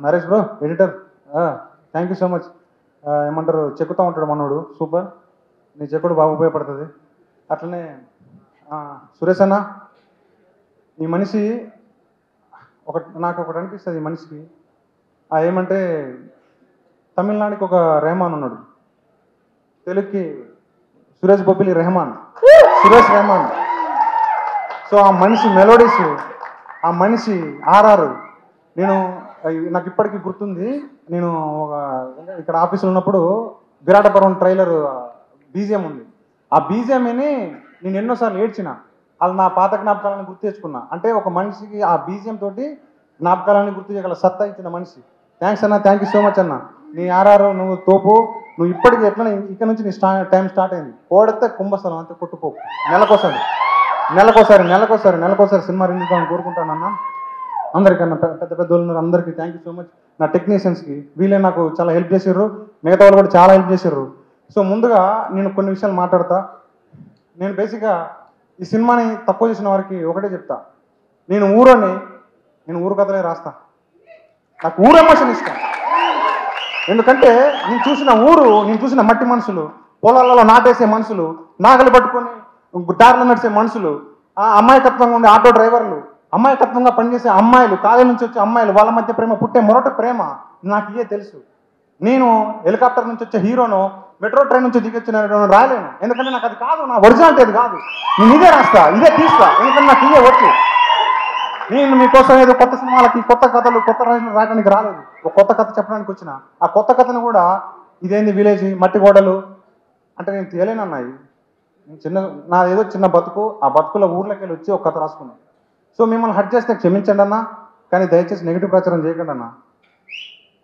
Naresh bro editor thank you so much. ఏమంటారు చెక్కుతూ ఉంటాడు మనోడు, సూపర్. నీ చెక్కుడు బాగా ఉపయోగపడుతుంది. అట్లనే సురేష్ అన్న, ఈ మనిషి నాకు ఒకటి అనిపిస్తుంది. ఈ మనిషికి ఏమంటే తమిళనాడుకి ఒక రెహమాన్ ఉన్నాడు, తెలుగుకి సురేష్ బొబ్బిలి రెహమాన్, సురేష్ రెహమాన్. సో ఆ మనిషి మెలోడీస్, ఆ మనిషి ఆర్ఆర్. నాకు ఇప్పటికీ గుర్తుంది. నేను ఒక ఇక్కడ ఆఫీసులో ఉన్నప్పుడు విరాట పర్వం ట్రైలర్ బీజిఎం ఉంది. ఆ బీజిఎంని నేను ఎన్నోసార్లు ఏడ్చిన. వాళ్ళు నా పాత జ్ఞాపకాలను గుర్తు తెచ్చుకున్నా. అంటే ఒక మనిషికి ఆ బీజిఎం తోటి జ్ఞాపకాలని గుర్తు చేయగల సత్తా ఇచ్చిన మనిషి. థ్యాంక్స్ అన్న, థ్యాంక్ యూ సో మచ్ అన్న. నీ ఆర్ఆర్ నువ్వు తోపు. నువ్వు ఇప్పటికీ ఎట్లా ఇక్కడ నుంచి నీ టైం స్టార్ట్ అయింది. కోడితే కుంభస్థలం అంతే, కొట్టుకో. నెలకోసారి సినిమా రిలీజ్ కావాలని కోరుకుంటానన్న. అందరికన్నా పెద్ద పెద్ద వాళ్ళు అందరికీ థ్యాంక్ యూ సో మచ్. నా టెక్నీషియన్స్కి వీళ్ళే నాకు చాలా హెల్ప్ చేసారు, మిగతా వాళ్ళు కూడా చాలా హెల్ప్ చేసారు. సో ముందుగా నేను కొన్ని విషయాలు మాట్లాడతా. నేను బేసిక్గా ఈ సినిమాని తక్కువ చేసిన వారికి ఒకటే చెప్తా. నేను ఊరు కథలే రాస్తా. నాకు ఊరు ఎమోషన్ ఇష్టం. ఎందుకంటే నేను చూసిన మట్టి మనుషులు, పొలాలలో నాటేసే మనుషులు, నాగలు పట్టుకొని దారిలో నడిచే మనుషులు, అమాయకత్వంగా ఉండే ఆటో డ్రైవర్లు, అమాయకత్వంగా పనిచేసే అమ్మాయిలు, కాలేజీ నుంచి వచ్చే అమ్మాయిలు, వాళ్ళ మధ్య ప్రేమ, పుట్టే మొరట ప్రేమ నాకు ఇవే తెలుసు. నేను హెలికాప్టర్ నుంచి వచ్చే హీరోను, మెట్రో ట్రైన్ నుంచి దిగొచ్చిన రాయలేను. ఎందుకంటే నాకు అది కాదు, నా ఒరిజినాలిటీ అది కాదు. నేను ఇదే రాస్తా, ఇదే తీస్తా. ఎందుకంటే నాకు ఇదే వచ్చు. నేను మీకోసం ఏదో కొత్త సినిమాలకి, కొత్త కథలు, కొత్త రాజులు రాయడానికి రాలేదు. ఒక కొత్త కథ చెప్పడానికి వచ్చిన. ఆ కొత్త కథను కూడా ఇదేంది విలేజ్ మట్టి గోడలు అంటే నేను తేలేనన్నాయి. నాదేదో చిన్న బతుకు, ఆ బతుకుల ఊర్లోకి వెళ్ళి వచ్చి ఒక కథ రాసుకున్నాను. సో మిమ్మల్ని హర్ట్ చేస్తే క్షమించండి అన్న, కానీ దయచేసి నెగిటివ్ ప్రచారం చేయకండి అన్న.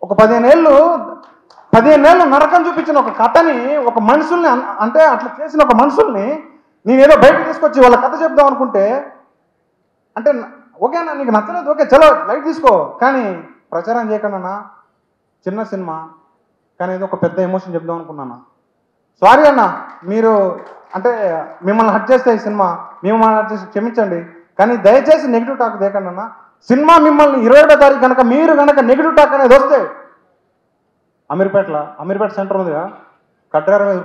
ఒక 15 ఏళ్ళు నరకం చూపించిన ఒక కథని, ఒక మనుషుల్ని, అంటే అట్లా చేసిన ఒక మనుషుల్ని నేనేదో బయటకు తీసుకొచ్చి వాళ్ళ కథ చెప్దాం అనుకుంటే, అంటే ఓకే అన్న నీకు నచ్చలేదు, ఓకే చలో లైట్ తీసుకో, కానీ ప్రచారం చేయకండి అన్న. చిన్న సినిమా కానీ ఏదో ఒక పెద్ద ఎమోషన్ చెప్దాం అనుకున్నాను. సారీ అన్న, మీరు అంటే మిమ్మల్ని హర్ట్ చేస్తే ఈ సినిమా మిమ్మల్ని హర్ట్ చేసి క్షమించండి, కానీ దయచేసి నెగిటివ్ టాక్ దేకండి అన్న. సినిమా మిమ్మల్ని 21వ తారీఖు కనుక మీరు కనుక నెగిటివ్ టాక్ అనేది వస్తే అమీర్పేట సెంటర్ ఉందిగా, కడ్రార మీద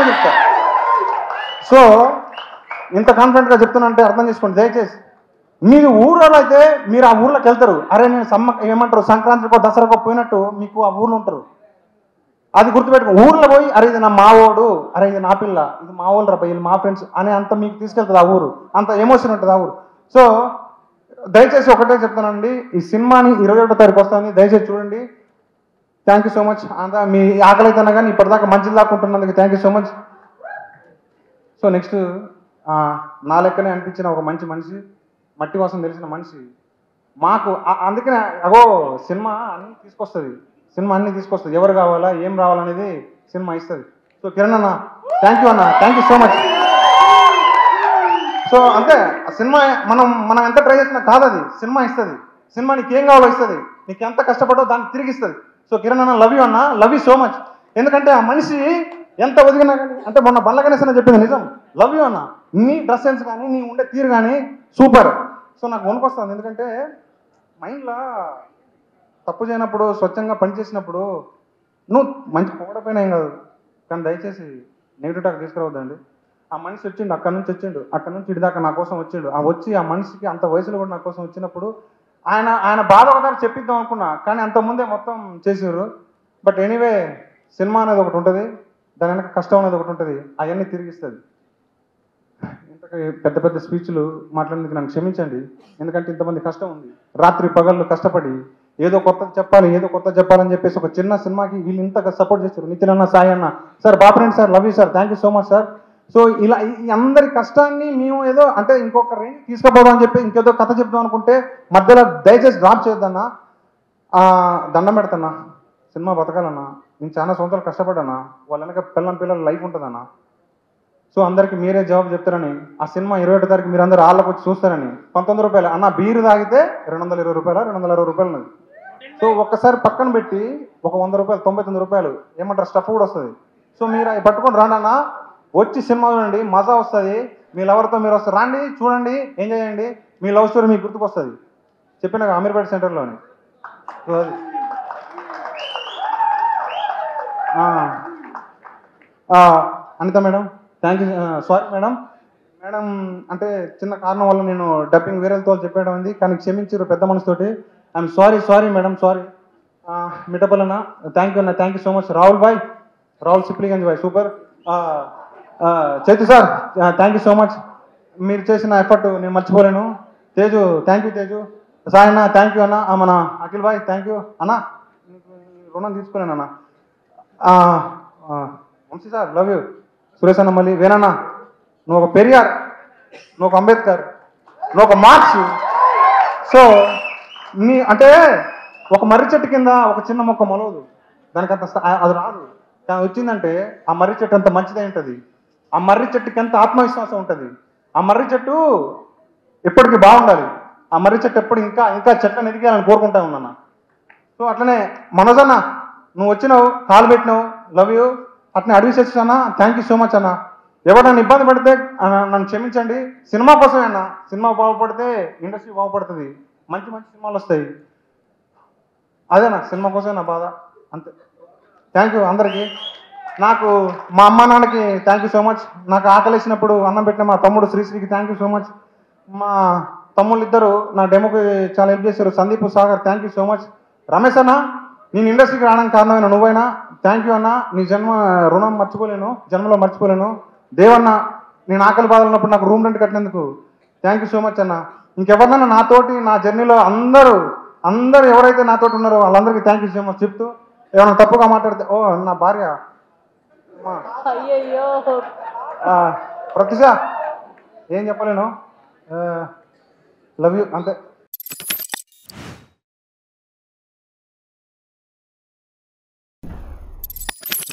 చెప్తా. సో ఇంత కాన్ఫిడెంట్గా చెప్తున్నా అర్థం చేసుకోండి దయచేసి. మీరు ఊళ్ళో అయితే మీరు ఆ ఊర్లోకి వెళ్తారు. అరే నేను ఏమంటారు సంక్రాంతికో దసరాకో పోయినట్టు మీకు ఆ ఊర్లో ఉంటారు. అది గుర్తుపెట్టుకో. ఊర్లో పోయి అరే ఇది నా మావోడు, అరే ఇది నా పిల్ల, ఇది మా వాళ్ళు రా, వీళ్ళు మా ఫ్రెండ్స్ అనే అంత మీకు తీసుకెళ్తుంది ఆ ఊరు. అంత ఎమోషన్ ఉంటుంది ఆ ఊరు. సో దయచేసి ఒకటే చెప్తానండి, ఈ సినిమాని 21వ తారీఖు వస్తుంది, దయచేసి చూడండి. Thank you so much. అంతా మీ ఆకలి అయితేనా కానీ ఇప్పటిదాకా మంచిది దాక్కుంటున్నందుకు thank you so much. So next నా లెక్కనే అనిపించిన ఒక మంచి మనిషి, మట్టి వాసన తెలిసిన మనిషి మాకు. అందుకనే సినిమా అన్నీ తీసుకొస్తుంది. ఎవరు కావాలా, ఏం రావాలనేది సినిమా ఇస్తుంది. సో కిరణ్ అన్న థ్యాంక్ యూ అన్న, thank you so much. So అంతే, సినిమా మనం ఎంత ట్రై చేసినా కాదు, అది సినిమా ఇస్తుంది. సినిమా నీకు ఏం కావాలో ఇస్తుంది, నీకు ఎంత కష్టపడో దాన్ని తిరిగిస్తుంది. సో కిరణ్ అన్న లవ్ యూ అన్న, లవ్ యూ సో మచ్. ఎందుకంటే ఆ మనిషి ఎంత ఒదిగినా కానీ, అంటే మొన్న బండ్ల గణేష్ అన్న చెప్పింది నిజం. లవ్ యూ అన్న, నీ డ్రెస్ సెన్స్ కానీ నీ ఉండే తీరు కానీ సూపర్. సో నాకు వణుకొస్తుంది, ఎందుకంటే మైండ్లో తప్పు చేయనప్పుడు, స్వచ్ఛంగా పనిచేసినప్పుడు నువ్వు మంచి పొగడపోయినా ఏం కాదు, కానీ దయచేసి నెగిటివ్ టాక్ తీసుకురావద్దండి. ఆ మనిషి వచ్చిండు, అక్కడి నుంచి ఇటుదాకా నా కోసం వచ్చిండు. ఆ మనిషికి అంత వయసులో కూడా నా కోసం వచ్చినప్పుడు ఆయన బాధ ఒకసారి చెప్పిద్దాం అనుకున్నా, కానీ అంతకుముందే మొత్తం చేసారు. బట్ ఎనీవే, సినిమా అనేది ఒకటి ఉంటుంది, దాని వెనక కష్టం అనేది ఒకటి ఉంటుంది, అవన్నీ తిరిగిస్తుంది. ఇంతకు పెద్ద పెద్ద స్పీచ్లు మాట్లాడేందుకు నన్ను క్షమించండి, ఎందుకంటే ఇంతమంది కష్టం ఉంది. రాత్రి పగళ్ళు కష్టపడి ఏదో కొత్తది చెప్పాలని చెప్పేసి ఒక చిన్న సినిమాకి వీళ్ళు ఇంతగా సపోర్ట్ చేస్తారు. నితిన్ అన్న, సాయి అన్న, sir Bapareddy sir, love you sir, thank you so much sir. So ఇలా ఈ అందరి కష్టాన్ని మేము ఏదో అంటే ఇంకొక రేంజ్ తీసుకుపోదాం అని చెప్పి ఇంకేదో కథ చెప్దాం అనుకుంటే మధ్యలో దయచేసి డ్రాప్ చేయొద్దన్నా. దండం పెడతాన్నా, సినిమా బతకాలన్నా. నేను చాలా సంవత్సరాలు కష్టపడ్డానా, వాళ్ళ వెనక పిల్లల లైఫ్ ఉంటుందన్నా. సో అందరికీ మీరే జవాబు చెప్తారని, ఆ సినిమా 21వ తారీఖు మీరు అందరూ ఆళ్ళకి వచ్చి చూస్తారని. 19 రూపాయలు అన్న, బీరు తాగితే 220 రూపాయలు, 260 రూపాయలు. సో ఒక్కసారి పక్కన పెట్టి ఒక 100 రూపాయలు, 99 రూపాయలు ఏమంటారు స్టఫ్ కూడా వస్తుంది. సో మీరు అవి పట్టుకొని రాండన్నా, వచ్చి సినిమా చూడండి, మజా వస్తుంది. మీ లవర్తో మీరు వస్తారు, రండి చూడండి, ఎంజాయ్ చేయండి. మీ లవ్ స్టోరీ మీకు గుర్తుకొస్తుంది. చెప్పిన అమీర్పేట సెంటర్లోని సో అది Anitha madam thank you. Sorry madam, madam అంటే చిన్న కారణం వల్ల నేను డబ్బింగ్ వేరేతో చెప్పడం ఉంది, కానీ క్షమించారు పెద్ద మనసుతోటి. I'm sorry madam, sorry. మిఠపల్ అన్న థ్యాంక్ యూ అన్న, thank you so much. Rahul బాయ్, రాహుల్ సిప్లిగంజ్ బాయ్ super. Chaitu sir thank you so much, మీరు చేసిన ఎఫర్ట్ నేను మర్చిపోలేను. Teju thank you Teju. సాయి అన్న థ్యాంక్ యూ అన్న. మన అఖిల్ బాయ్ థ్యాంక్ యూ అన్న, రుణం తీసుకోలేను అన్న. Vamshi sir love you. Suresh అన్న మళ్ళీ వేనన్నా, నువ్వు ఒక పెరియార్, నువ్వు ఒక అంబేద్కర్, నువ్వు ఒక మార్క్స్. సో నీ అంటే ఒక మర్రి చెట్టు కింద ఒక చిన్న మొక్క మొలవదు, దానికి అంత అది రాదు, కానీ వచ్చిందంటే ఆ మర్రి చెట్టు అంత మంచిదై ఉంటుంది. ఆ మర్రి చెట్టుకి ఎంత ఆత్మవిశ్వాసం ఉంటుంది. ఆ మర్రి చెట్టు ఎప్పటికీ బాగుండాలి. ఆ మర్రి చెట్టు ఎప్పుడు ఇంకా ఇంకా చెట్లను ఎదిగేయాలని కోరుకుంటా ఉన్నాను. సో అట్లనే మనోజన్న, నువ్వు వచ్చినావు, కాలు పెట్టినావు, లవ్ యూ. అట్నే అడవి శశి అన్న థ్యాంక్ యూ సో మచ్ అన్న. ఎవరైనా ఇబ్బంది పడితే నన్ను క్షమించండి, సినిమా కోసమే అన్న. సినిమా బాగుపడితే ఇండస్ట్రీ బాగుపడుతుంది, మంచి మంచి సినిమాలు వస్తాయి. అదేనా సినిమా కోసమే నా బాధ, అంతే. థ్యాంక్ యూ అందరికీ. నాకు మా అమ్మ నాన్నకి థ్యాంక్ యూ సో మచ్. నాకు ఆకలేసినప్పుడు అన్నం పెట్టిన మా తమ్ముడు శ్రీశ్రీకి థ్యాంక్ యూ సో మచ్. మా తమ్ముళ్ళు ఇద్దరు నా డెమోకి చాలా హెల్ప్ చేశారు, Sandeep Sagar thank you so much. Ramesh అన్న, నేను ఇండస్ట్రీకి రావడానికి కారణమైన నువ్వైనా థ్యాంక్ యూ అన్న. నీ జన్మ రుణం మర్చిపోలేను, జన్మలో మర్చిపోలేను. దేవన్న, నేను ఆకలి బాధలు ఉన్నప్పుడు నాకు రూమ్ రెంట్ కట్టినందుకు థ్యాంక్ యూ సో మచ్ అన్న. ఇంకెవరినన్నా నాతోటి నా జర్నీలో అందరూ ఎవరైతే నాతోటి ఉన్నారో వాళ్ళందరికీ థ్యాంక్ యూ సో మచ్ చెప్తూ, ఏమైనా తప్పుగా మాట్లాడితే ఓ నా భార్య ప్రతిష ఏం చెప్పలేను, లవ్ యూ అంతే.